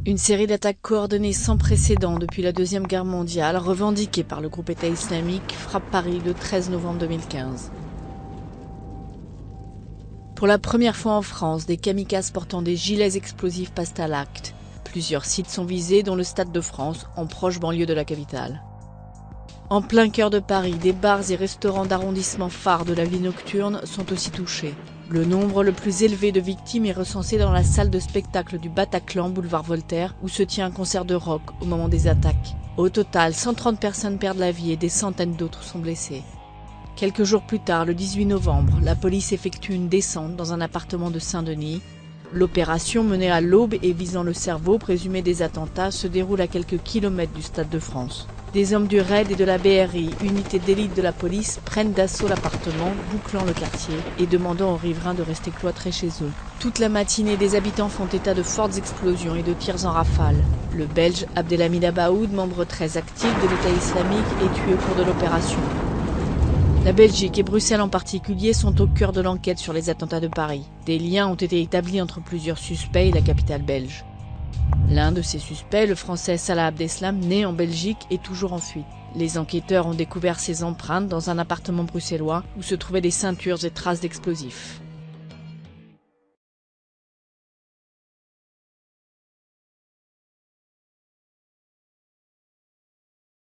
Une série d'attaques coordonnées sans précédent depuis la Deuxième Guerre mondiale, revendiquée par le groupe État islamique, frappe Paris le 13 novembre 2015. Pour la première fois en France, des kamikazes portant des gilets explosifs passent à l'acte. Plusieurs sites sont visés, dont le Stade de France, en proche banlieue de la capitale. En plein cœur de Paris, des bars et restaurants d'arrondissement phares de la vie nocturne sont aussi touchés. Le nombre le plus élevé de victimes est recensé dans la salle de spectacle du Bataclan, boulevard Voltaire, où se tient un concert de rock au moment des attaques. Au total, 130 personnes perdent la vie et des centaines d'autres sont blessées. Quelques jours plus tard, le 18 novembre, la police effectue une descente dans un appartement de Saint-Denis. L'opération, menée à l'aube et visant le cerveau présumé des attentats, se déroule à quelques kilomètres du Stade de France. Des hommes du RAID et de la BRI, unité d'élite de la police, prennent d'assaut l'appartement, bouclant le quartier et demandant aux riverains de rester cloîtrés chez eux. Toute la matinée, des habitants font état de fortes explosions et de tirs en rafale. Le Belge Abdelhamid Abaoud, membre très actif de l'État islamique, est tué au cours de l'opération. La Belgique et Bruxelles en particulier sont au cœur de l'enquête sur les attentats de Paris. Des liens ont été établis entre plusieurs suspects et la capitale belge. L'un de ces suspects, le français Salah Abdeslam, né en Belgique, est toujours en fuite. Les enquêteurs ont découvert ses empreintes dans un appartement bruxellois où se trouvaient des ceintures et traces d'explosifs.